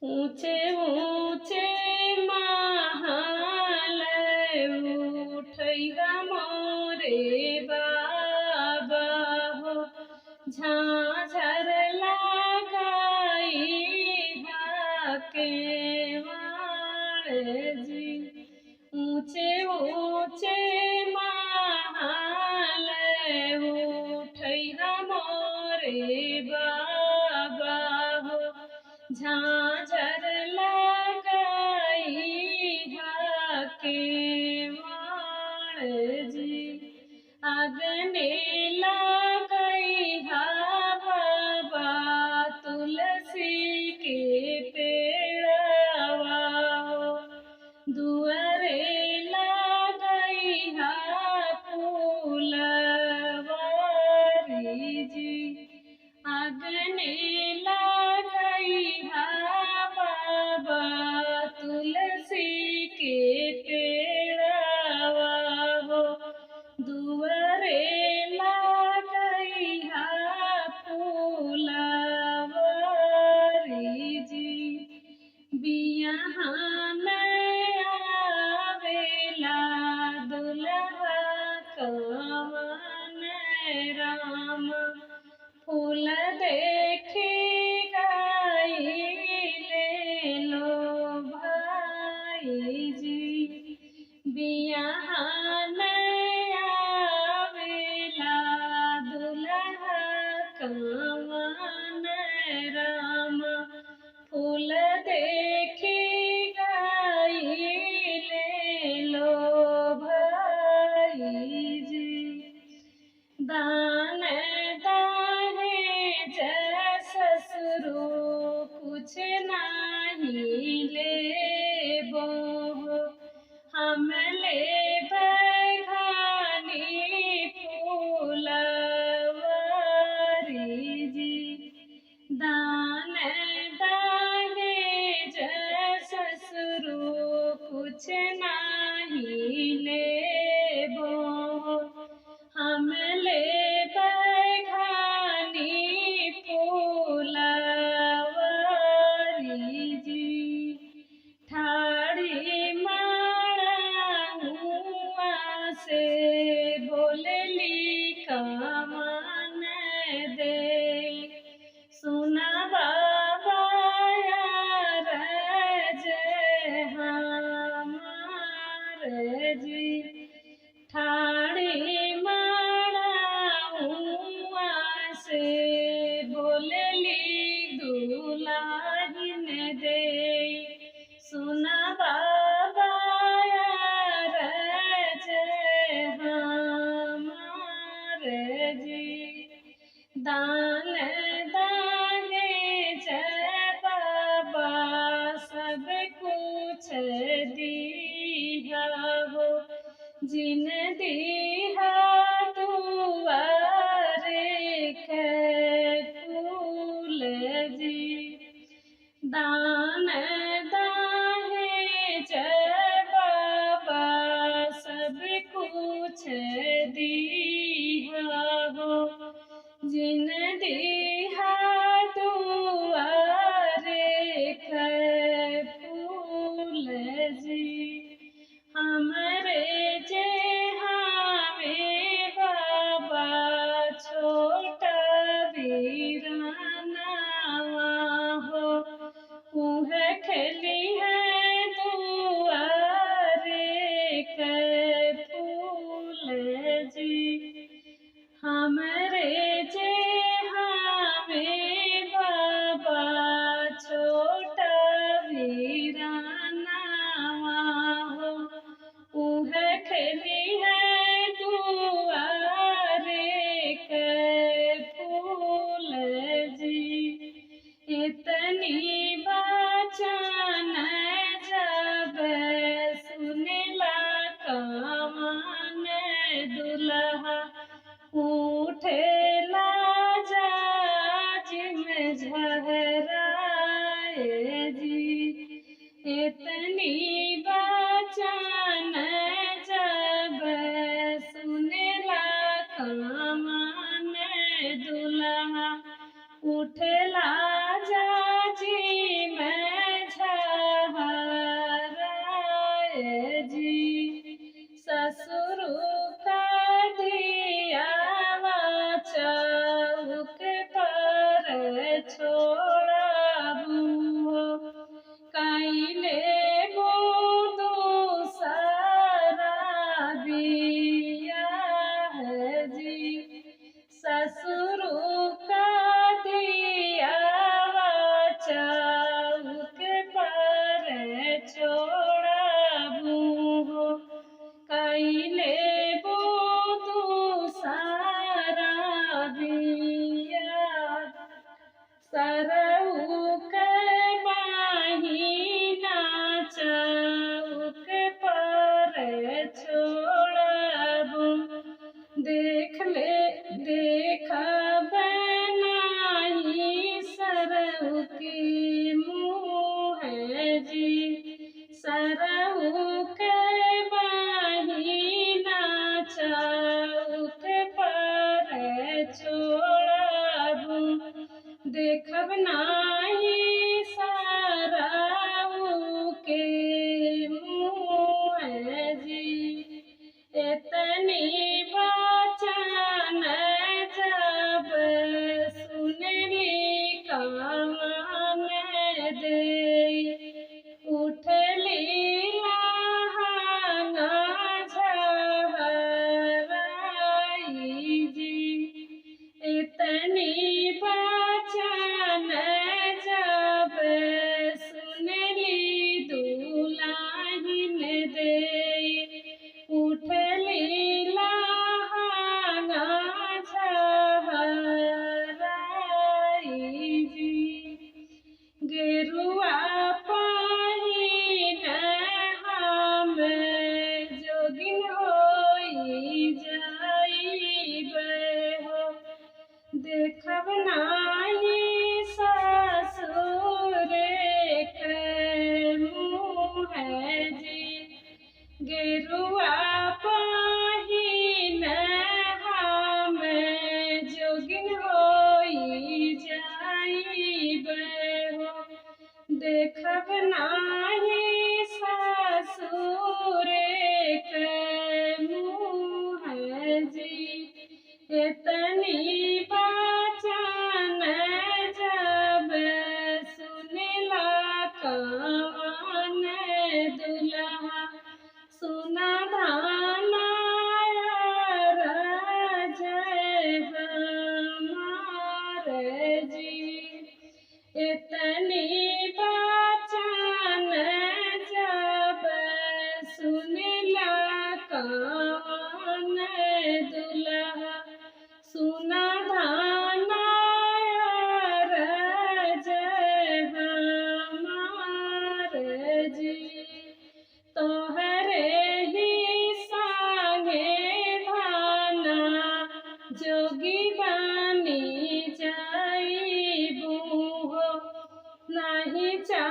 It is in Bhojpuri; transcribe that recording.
ऊंचे ऊंचे महल उठैया मोरे बाबा हो, झांझर लगाई के वाण जी। ऊंचे ऊंचे महल उठैया मोरे बाबा हो, झांझर लगाई के वाण जी। अगने लगाई बाबा तुलसी के पेड़वा हो, दुआरे लगाई फूलवारी जी। अगने लगाई बाबा तुलसी के पेड़वा हो, दुआरे लगाई फूलवारी जी। बियाहन आवेला दुल्हा कवन राम, फूल देखी ले लो भाई जी। बियाहन आवेला दुल्हा कवन राम, फूल देखी ले लो भाई जी। दान दाहे ससुरो कुछ नहीं लेबो, हम लेबै घानी फूलवारी जी। दान दाहे ससुरो कुछ नहीं लेबो, हम लेबै घानी फूलवारी जी। ठाड़ी माड़ुआ से बोलली कवन दे, सुना बाबा यार जय हमार जी। ठाड़ी माड़ुआ से बोलली दुल्हन दे, सुना बाबा यार जय हमार जी। दान दाहे जय बाबा सब कुछ दिया हो, जिन दिया दुआरे के फूल जी। दान दाहे जय बाबा सब कुछ दिया हो, जिन दिया दुआरे के फूल जी। हमरे जे हमें बाबा छोटा वीराना हो, उहे खेली है दुआरे के फूल जी। हमरे जे हमें बाबा छोटा वीराना हो, उहे खेली है दुआरे के फूल जी। इतनी बचन जब सुनला कवन दुल्हा, उठेला जाज में झहराए जी। इतनी बचन जब सुनला कवन दुल्हा, उठला जाजी गेरुआ पहिन हम जोगिन होई जाइबे हो। देखब नाही ससुर के मुँह जी, गेरुआ पहिन हम जोगिन होई जाइबे हो। देखब नाही ससुर के मुँह जी, एतनी बचन जब सुनला कवन दुल्हा, सुना धाना जय हमार जी। इतनी बचन जब सुनला कवन दुल्हा, सुना धाना जय हमार जी। तोहरे ही संगे धाना जोगी बनी जाइबू हो, नहीं चा